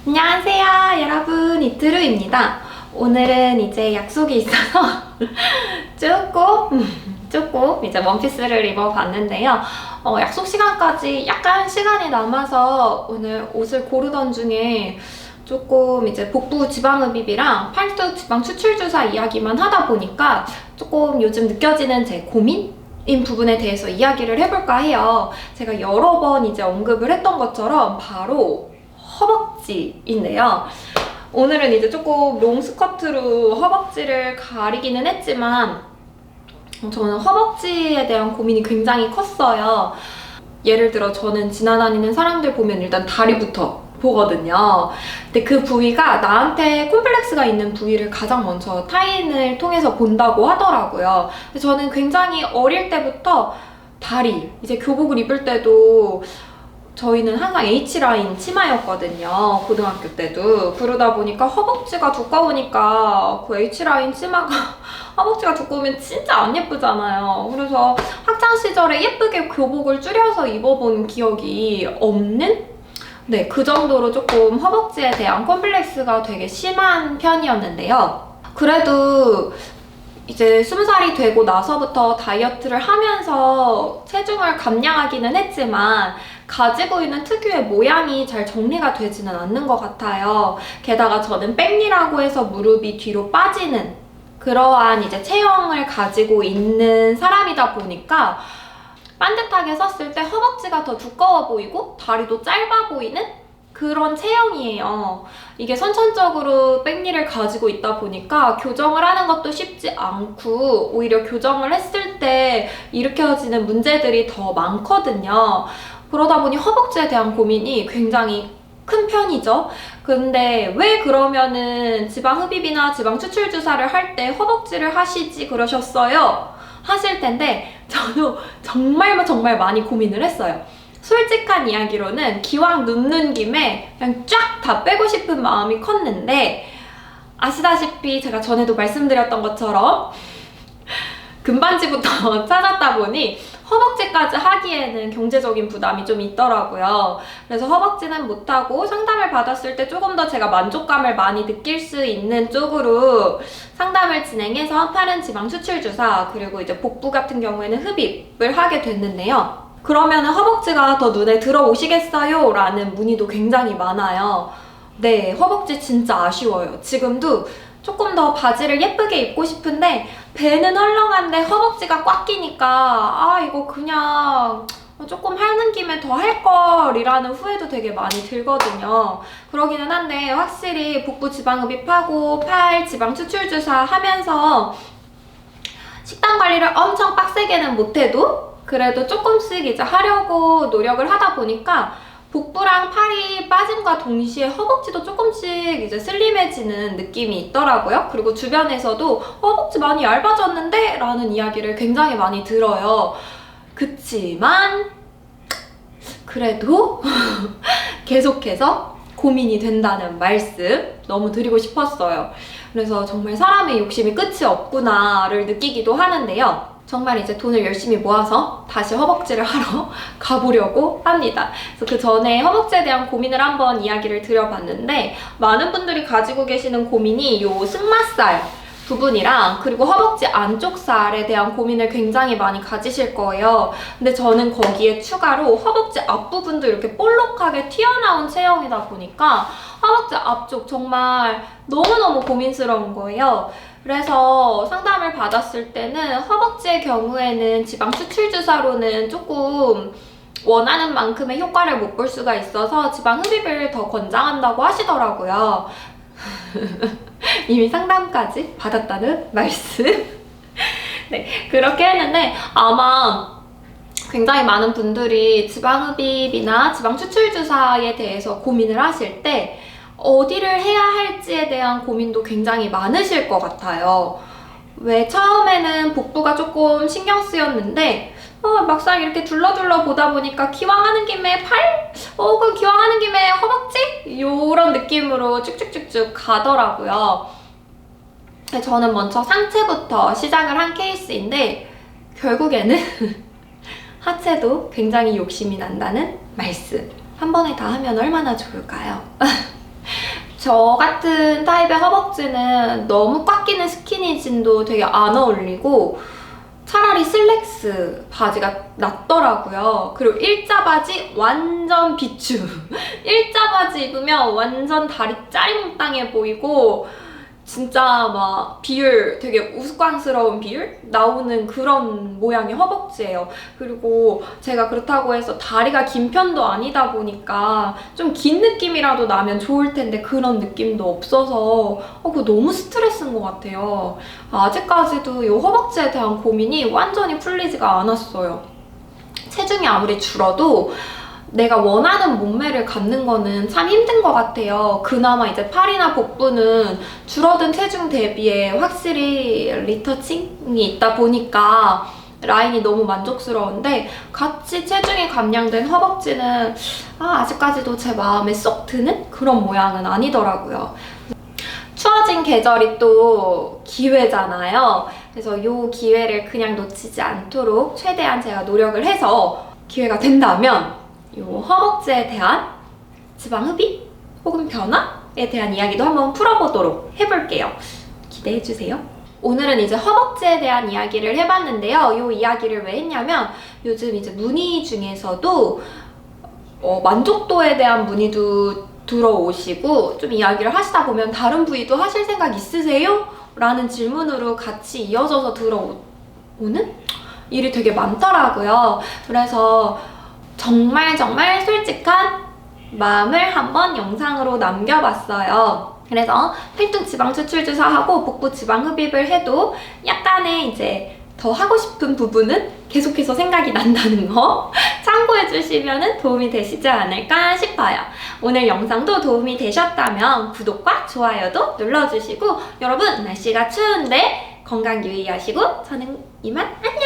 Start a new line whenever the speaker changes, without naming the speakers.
안녕하세요 여러분, 이트루입니다. 오늘은 이제 약속이 있어서 조금 이제 원피스를 입어봤는데요. 약속 시간까지 약간 시간이 남아서 오늘 옷을 고르던 중에 조금 이제 복부 지방흡입이랑 팔뚝 지방 추출 주사 이야기만 하다 보니까 조금 요즘 느껴지는 제 고민인 부분에 대해서 이야기를 해볼까 해요. 제가 여러 번 이제 언급을 했던 것처럼 바로 허벅지인데요. 오늘은 이제 조금 롱스커트로 허벅지를 가리기는 했지만 저는 허벅지에 대한 고민이 굉장히 컸어요. 예를 들어 저는 지나다니는 사람들 보면 일단 다리부터 보거든요. 근데 그 부위가 나한테 콤플렉스가 있는 부위를 가장 먼저 타인을 통해서 본다고 하더라고요. 저는 굉장히 어릴 때부터 다리, 이제 교복을 입을 때도 저희는 항상 H라인 치마였거든요. 고등학교 때도. 그러다 보니까 허벅지가 두꺼우니까 그 H라인 치마가 허벅지가 두꺼우면 진짜 안 예쁘잖아요. 그래서 학창 시절에 예쁘게 교복을 줄여서 입어본 기억이 없는? 네, 그 정도로 조금 허벅지에 대한 콤플렉스가 되게 심한 편이었는데요. 그래도 이제 20살이 되고 나서부터 다이어트를 하면서 체중을 감량하기는 했지만 가지고 있는 특유의 모양이 잘 정리가 되지는 않는 것 같아요. 게다가 저는 백니라고 해서 무릎이 뒤로 빠지는 그러한 이제 체형을 가지고 있는 사람이다 보니까 반듯하게 섰을 때 허벅지가 더 두꺼워 보이고 다리도 짧아 보이는 그런 체형이에요. 이게 선천적으로 백니를 가지고 있다 보니까 교정을 하는 것도 쉽지 않고 오히려 교정을 했을 때 일으켜지는 문제들이 더 많거든요. 그러다 보니 허벅지에 대한 고민이 굉장히 큰 편이죠. 근데 왜 그러면은 지방 흡입이나 지방 추출 주사를 할 때 허벅지를 하시지 그러셨어요? 하실 텐데 저도 정말 많이 고민을 했어요. 솔직한 이야기로는 기왕 눕는 김에 그냥 쫙 다 빼고 싶은 마음이 컸는데 아시다시피 제가 전에도 말씀드렸던 것처럼 금반지부터 찾았다 보니 허벅지까지 하기에는 경제적인 부담이 좀 있더라고요. 그래서 허벅지는 못하고 상담을 받았을 때 조금 더 제가 만족감을 많이 느낄 수 있는 쪽으로 상담을 진행해서 팔은 지방 추출 주사 그리고 이제 복부 같은 경우에는 흡입을 하게 됐는데요. 그러면 허벅지가 더 눈에 들어오시겠어요? 라는 문의도 굉장히 많아요. 네, 허벅지 진짜 아쉬워요. 지금도 조금 더 바지를 예쁘게 입고 싶은데 배는 헐렁한데 허벅지가 꽉 끼니까 이거 그냥 조금 하는 김에 더 할걸 이라는 후회도 되게 많이 들거든요. 그러기는 한데 확실히 복부 지방흡입하고 팔 지방 추출 주사 하면서 식단 관리를 엄청 빡세게는 못해도 그래도 조금씩 이제 하려고 노력을 하다 보니까 복부랑 팔이 빠짐과 동시에 허벅지도 조금씩 이제 슬림해지는 느낌이 있더라고요. 그리고 주변에서도 허벅지 많이 얇아졌는데? 라는 이야기를 굉장히 많이 들어요. 그치만 그래도 계속해서 고민이 된다는 말씀 너무 드리고 싶었어요. 그래서 정말 사람의 욕심이 끝이 없구나를 느끼기도 하는데요. 정말 이제 돈을 열심히 모아서 다시 허벅지를 하러 가보려고 합니다. 그래서 그 전에 허벅지에 대한 고민을 한번 이야기를 드려봤는데 많은 분들이 가지고 계시는 고민이 요 승마살 부분이랑 그리고 허벅지 안쪽 살에 대한 고민을 굉장히 많이 가지실 거예요. 근데 저는 거기에 추가로 허벅지 앞부분도 이렇게 볼록하게 튀어나온 체형이다 보니까 허벅지 앞쪽 정말 너무너무 고민스러운 거예요. 그래서 상담을 받았을 때는 허벅지의 경우에는 지방 추출 주사로는 조금 원하는 만큼의 효과를 못 볼 수가 있어서 지방 흡입을 더 권장한다고 하시더라고요. 이미 상담까지 받았다는 말씀. 네, 그렇게 했는데 아마 굉장히 많은 분들이 지방 흡입이나 지방 추출 주사에 대해서 고민을 하실 때 어디를 해야 할지에 대한 고민도 굉장히 많으실 것 같아요. 왜 처음에는 복부가 조금 신경 쓰였는데 막상 이렇게 둘러둘러 보다 보니까 기왕 하는 김에 팔? 그럼 기왕 하는 김에 허벅지? 요런 느낌으로 쭉쭉쭉쭉 가더라고요. 저는 먼저 상체부터 시작을 한 케이스인데 결국에는 하체도 굉장히 욕심이 난다는 말씀. 한 번에 다 하면 얼마나 좋을까요? 저 같은 타입의 허벅지는 너무 꽉 끼는 스키니진도 되게 안 어울리고 차라리 슬랙스 바지가 낫더라고요. 그리고 일자 바지 완전 비추. 일자 바지 입으면 완전 다리 짜리몽땅해 보이고 진짜 막 비율, 되게 우스꽝스러운 비율 나오는 그런 모양의 허벅지예요. 그리고 제가 그렇다고 해서 다리가 긴 편도 아니다 보니까 좀 긴 느낌이라도 나면 좋을 텐데 그런 느낌도 없어서 그거 너무 스트레스인 것 같아요. 아직까지도 이 허벅지에 대한 고민이 완전히 풀리지가 않았어요. 체중이 아무리 줄어도 내가 원하는 몸매를 갖는 거는 참 힘든 것 같아요. 그나마 이제 팔이나 복부는 줄어든 체중 대비에 확실히 리터칭이 있다 보니까 라인이 너무 만족스러운데 같이 체중이 감량된 허벅지는 아직까지도 제 마음에 쏙 드는 그런 모양은 아니더라고요. 추워진 계절이 또 기회잖아요. 그래서 이 기회를 그냥 놓치지 않도록 최대한 제가 노력을 해서 기회가 된다면 이 허벅지에 대한 지방 흡입 혹은 변화에 대한 이야기도 한번 풀어보도록 해볼게요. 기대해주세요. 오늘은 이제 허벅지에 대한 이야기를 해봤는데요. 이 이야기를 왜 했냐면 요즘 이제 문의 중에서도 만족도에 대한 문의도 들어오시고 좀 이야기를 하시다 보면 다른 부위도 하실 생각 있으세요? 라는 질문으로 같이 이어져서 들어오는 일이 되게 많더라고요. 그래서 정말 솔직한 마음을 한번 영상으로 남겨봤어요. 그래서 팔뚝 지방 추출 주사하고 복부 지방 흡입을 해도 약간의 이제 더 하고 싶은 부분은 계속해서 생각이 난다는 거 참고해 주시면 도움이 되시지 않을까 싶어요. 오늘 영상도 도움이 되셨다면 구독과 좋아요도 눌러주시고 여러분 날씨가 추운데 건강 유의하시고 저는 이만 안녕!